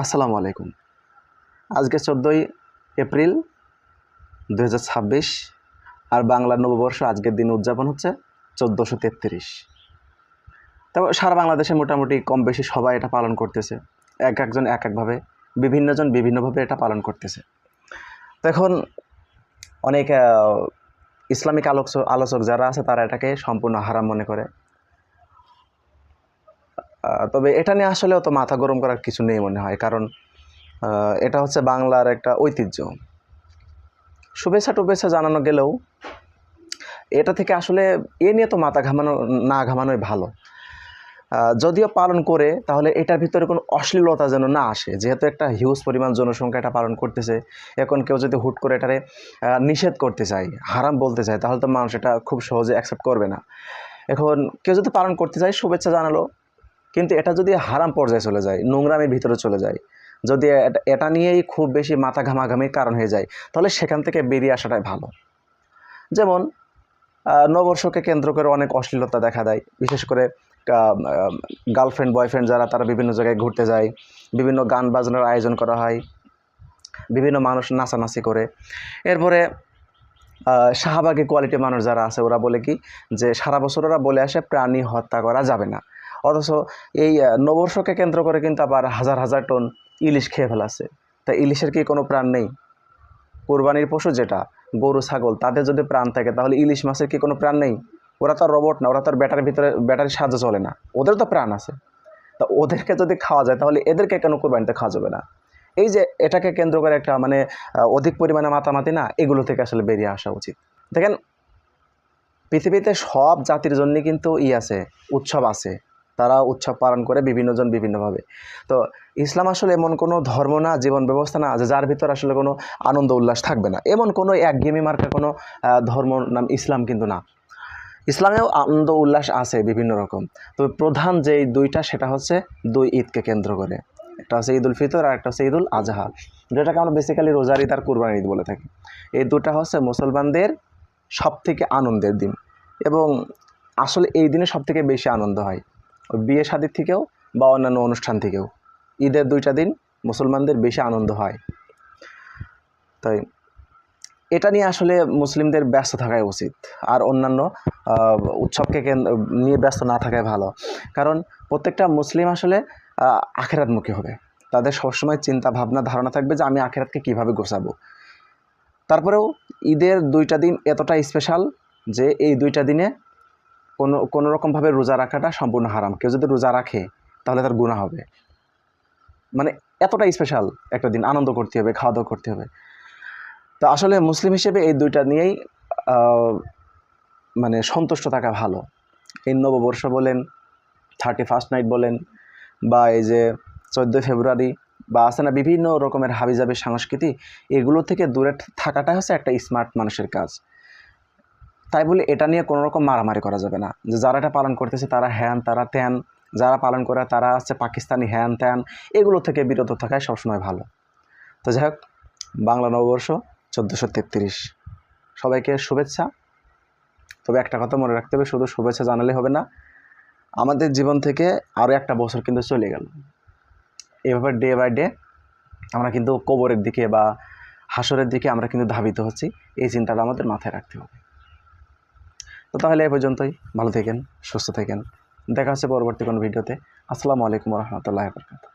আসসালামু আলাইকুম। আজকে 14ই এপ্রিল 2026 আর বাংলার নববর্ষ আজকের দিন উদযাপন হচ্ছে 1433। তবে সারা বাংলাদেশে মোটামুটি কম বেশি সবাই এটা পালন করতেছে, একজন এক একভাবে, বিভিন্নজন বিভিন্নভাবে এটা পালন করতেছে। তো এখন অনেক ইসলামিক আলোচক যারা আছে তারা এটাকে সম্পূর্ণ হারাম মনে করে। তবে এটা নিয়ে আসলে অত মাথা গরম করার কিছু নেই মনে হয়, কারণ এটা হচ্ছে বাংলার একটা ঐতিহ্য। শুভেচ্ছা জানানো গেলেও এটা থেকে আসলে এ নিয়ে তো মাথা ঘামানোই ভালো। যদিও পালন করে তাহলে এটার ভিতরে কোনো অশ্লীলতা যেন না আসে, যেহেতু একটা হিউজ পরিমাণ জনসংখ্যা এটা পালন করতেছে। এখন কেউ যদি হুট করে এটারে নিষেধ করতে চায়, হারাম বলতে চায়, তাহলে তো মানুষ এটা খুব সহজে অ্যাকসেপ্ট করবে না। এখন কেউ যদি পালন করতে চায় শুভেচ্ছা জানালো, কিন্তু এটা যদি হারাম পর্যায়ে চলে যায়, নোংরামির ভিতরে চলে যায়, যদি এটা নিয়েই খুব বেশি মাথা ঘামাঘামির কারণ হয়ে যায়, তাহলে সেখান থেকে বেরিয়ে আসাটাই ভালো। যেমন নববর্ষকে কেন্দ্র করে অনেক অশ্লীলতা দেখা দেয়, বিশেষ করে গার্লফ্রেন্ড বয়ফ্রেন্ড যারা, তারা বিভিন্ন জায়গায় ঘুরতে যায়, বিভিন্ন গান বাজনার আয়োজন করা হয়, বিভিন্ন মানুষ নাচানাচি করে। এরপরে শাহবাগী কোয়ালিটি মানুষ যারা আছে ওরা বলে কি যে সারা বছর ওরা বলে আসে প্রাণী হত্যা করা যাবে না, অথচ এই নববর্ষকে কেন্দ্র করে কিন্তু আবার হাজার হাজার টন ইলিশ খেয়ে ফেলাছে। তা ইলিশের কি কোনো প্রাণ নেই? কোরবানির পশু যেটা গরু ছাগল, তাদের যদি প্রাণ থাকে তাহলে ইলিশ মাছের কি কোনো প্রাণ নেই? ওরা তো রোবট না, ওরা তো ব্যাটারির সাহায্যে চলে না, ওদের তো প্রাণ আছে। তা ওদেরকে যদি খাওয়া যায় তাহলে এদেরকে কেন কোরবানিতে খাওয়া যাবে না? এই যে এটাকে কেন্দ্র করে একটা অধিক পরিমাণে মাতামাতি না, এগুলো থেকে আসলে বেরিয়ে আসা উচিত। দেখেন, পৃথিবীতে সব জাতির জন্য কিন্তু আছে, উৎসব আছে, তারা উৎসব পালন করে বিভিন্নজন বিভিন্নভাবে। তো ইসলাম আসলে এমন কোনো ধর্ম না, জীবন ব্যবস্থা না যে যার ভিতর আসলে কোনো আনন্দ উল্লাস থাকবে না, এমন কোনো একঘেয়েমি মার্কা কোনো ধর্ম নাম ইসলাম কিন্তু না। ইসলামেও আনন্দ উল্লাস আছে বিভিন্ন রকম। তবে প্রধান যেই দুইটা, সেটা হচ্ছে দুই ঈদকে কেন্দ্র করে। একটা হচ্ছে ঈদ উল ফিতর আর একটা হচ্ছে ঈদ উল আজহা, যেটাকে আমরা বেসিক্যালি রোজার ঈদ আর কুরবানির ঈদ বলে থাকি। এই দুটা হচ্ছে মুসলমানদের সবথেকে আনন্দের দিন, এবং আসলে এই দিনে সবথেকে বেশি আনন্দ হয় বিয়ে শাদীর থেকেও বা অন্যান্য অনুষ্ঠান থেকেও। ঈদের দুইটা দিন মুসলমানদের বেশি আনন্দ হয়। তাই এটা নিয়ে আসলে মুসলিমদের ব্যস্ত থাকাই উচিত, আর অন্যান্য উৎসবকে নিয়ে ব্যস্ত না থাকাই ভালো। কারণ প্রত্যেকটা মুসলিম আসলে আখেরাতমুখী হবে, তাদের সবসময় চিন্তা ভাবনা ধারণা থাকবে যে আমি আখেরাতকে কীভাবে গোছাবো। তারপরেও ঈদের দুইটা দিন এতটা স্পেশাল যে এই দুইটা দিনে কোনো রকমভাবে রোজা রাখাটা সম্পূর্ণ হারাম। কেউ যদি রোজা রাখে তাহলে তার গুনাহ হবে। মানে এতটা স্পেশাল একটা দিন, আনন্দ করতে হবে, খাওয়া দাওয়া করতে হবে। তো আসলে মুসলিম হিসেবে এই দুইটা নিয়েই সন্তুষ্ট থাকা ভালো। এই নববর্ষ বলেন, 31st নাইট বলেন, বা এই যে 14 ফেব্রুয়ারি বা আছে না বিভিন্ন রকমের হাবিজাবি সংস্কৃতি, এগুলো থেকে দূরে থাকাটা হচ্ছে একটা স্মার্ট মানুষের কাজ। তাই বলে এটা নিয়ে কোনো রকম মারামারি করা যাবে না, যে যারা এটা পালন করতেছে তারা হ্যান তারা ত্যান, যারা পালন করে তারা হচ্ছে পাকিস্তানি হ্যান ত্যান, এগুলো থেকে বিরত থাকাই সবসময় ভালো। তো যাই হোক, বাংলা নববর্ষ 1433 সবাইকে শুভেচ্ছা। তবে একটা কথা মনে রাখতে হবে, শুধু শুভেচ্ছা জানালে হবে না, আমাদের জীবন থেকে আরও একটা বছর কিন্তু চলে গেল। এভাবে ডে বাই ডে আমরা কিন্তু কবরের দিকে বা হাসরের দিকে আমরা কিন্তু ধাবিত হচ্ছি, এই চিন্তাটা আমাদের মাথায় রাখতে হবে। তো তাহলে এই পর্যন্তই, ভালো থাকেন, সুস্থ থাকেন, দেখা হচ্ছে পরবর্তী কোনো ভিডিওতে। আসসালামু আলাইকুম রহমতুল্লাহি ওয়া বারাকাতুহু।